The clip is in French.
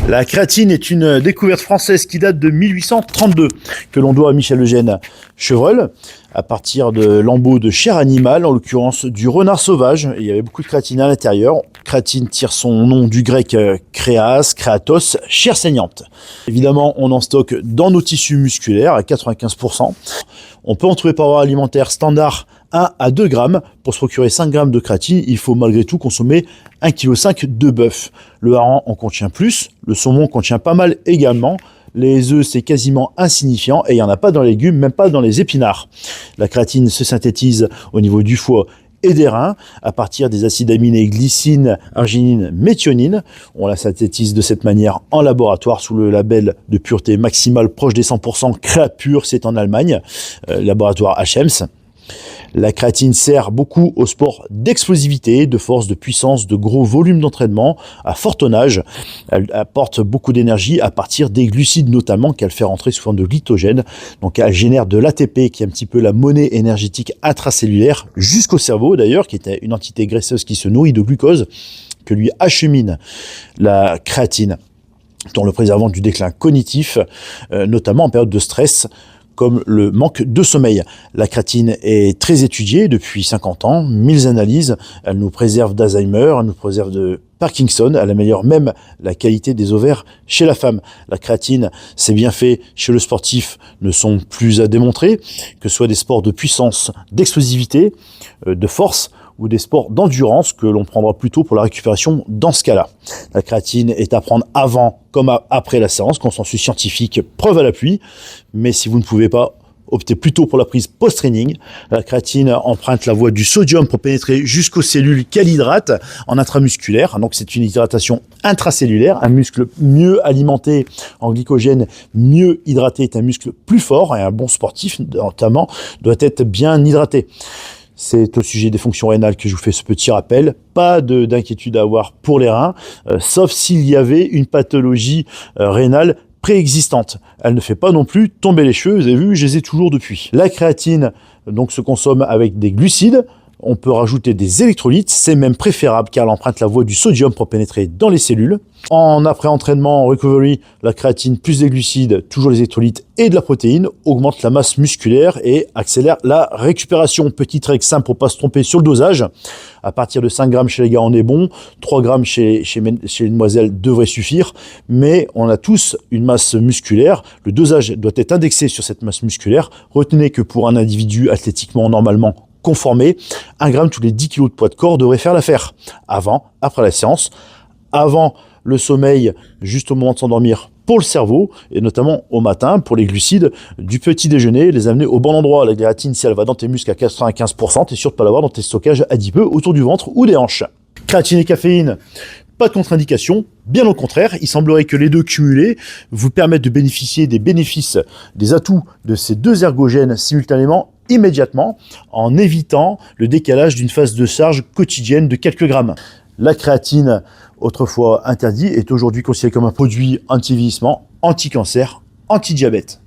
La créatine est une découverte française qui date de 1832, que l'on doit à Michel Eugène Chevreul, à partir de lambeaux de chair animale, en l'occurrence du renard sauvage. Il y avait beaucoup de créatine à l'intérieur. Créatine tire son nom du grec créas, créatos, chair saignante. Évidemment, on en stocke dans nos tissus musculaires à 95%. On peut en trouver par voie alimentaire standard 1 à 2 grammes. Pour se procurer 5 grammes de créatine, il faut malgré tout consommer 1,5 kg de bœuf. Le hareng en contient plus, le saumon contient pas mal également. Les œufs, c'est quasiment insignifiant et il n'y en a pas dans les légumes, même pas dans les épinards. La créatine se synthétise au niveau du foie et des reins à partir des acides aminés glycine, arginine, méthionine. On la synthétise de cette manière en laboratoire sous le label de pureté maximale proche des 100%. Créapure, c'est en Allemagne, laboratoire H-EMS. La créatine sert beaucoup au sport d'explosivité, de force, de puissance, de gros volumes d'entraînement, à fort tonnage. Elle apporte beaucoup d'énergie à partir des glucides notamment qu'elle fait rentrer sous forme de glycogène. Donc elle génère de l'ATP qui est un petit peu la monnaie énergétique intracellulaire jusqu'au cerveau d'ailleurs, qui est une entité graisseuse qui se nourrit de glucose que lui achemine la créatine dans le préservant du déclin cognitif, notamment en période de stress, comme le manque de sommeil. La créatine est très étudiée depuis 50 ans, 1000 analyses, elle nous préserve d'Alzheimer, elle nous préserve de Parkinson, elle améliore même la qualité des ovaires chez la femme. La créatine, ses bienfaits chez le sportif ne sont plus à démontrer, que ce soit des sports de puissance, d'explosivité, de force, ou des sports d'endurance que l'on prendra plutôt pour la récupération dans ce cas-là. La créatine est à prendre avant comme après la séance, consensus scientifique, preuve à l'appui, mais si vous ne pouvez pas, optez plutôt pour la prise post-training. La créatine emprunte la voie du sodium pour pénétrer jusqu'aux cellules qu'elle hydrate en intramusculaire. Donc c'est une hydratation intracellulaire. Un muscle mieux alimenté en glycogène, mieux hydraté est un muscle plus fort et un bon sportif notamment doit être bien hydraté. C'est au sujet des fonctions rénales que je vous fais ce petit rappel. Pas d'inquiétude à avoir pour les reins, sauf s'il y avait une pathologie rénale préexistante. Elle ne fait pas non plus tomber les cheveux, vous avez vu, je les ai toujours depuis. La créatine donc se consomme avec des glucides. On peut rajouter des électrolytes, c'est même préférable car elle emprunte la voie du sodium pour pénétrer dans les cellules. En après-entraînement, en recovery, la créatine plus des glucides, toujours les électrolytes et de la protéine, augmente la masse musculaire et accélère la récupération. Petite règle simple pour ne pas se tromper sur le dosage. À partir de 5 grammes chez les gars, on est bon. 3 grammes chez les demoiselles devrait suffire. Mais on a tous une masse musculaire. Le dosage doit être indexé sur cette masse musculaire. Retenez que pour un individu athlétiquement, normalement, conformé, 1 gramme tous les 10 kg de poids de corps devrait faire l'affaire. Avant, après la séance, avant le sommeil, juste au moment de s'endormir pour le cerveau, et notamment au matin, pour les glucides, du petit déjeuner, les amener au bon endroit. La créatine, si elle va dans tes muscles à 95%, t'es sûr de ne pas l'avoir dans tes stockages adipeux autour du ventre ou des hanches. Créatine et caféine, pas de contre-indication, bien au contraire, il semblerait que les deux cumulés vous permettent de bénéficier des bénéfices, des atouts de ces deux ergogènes simultanément, immédiatement, en évitant le décalage d'une phase de charge quotidienne de quelques grammes. La créatine, autrefois interdite, est aujourd'hui considérée comme un produit anti-vieillissement, anti-cancer, anti-diabète.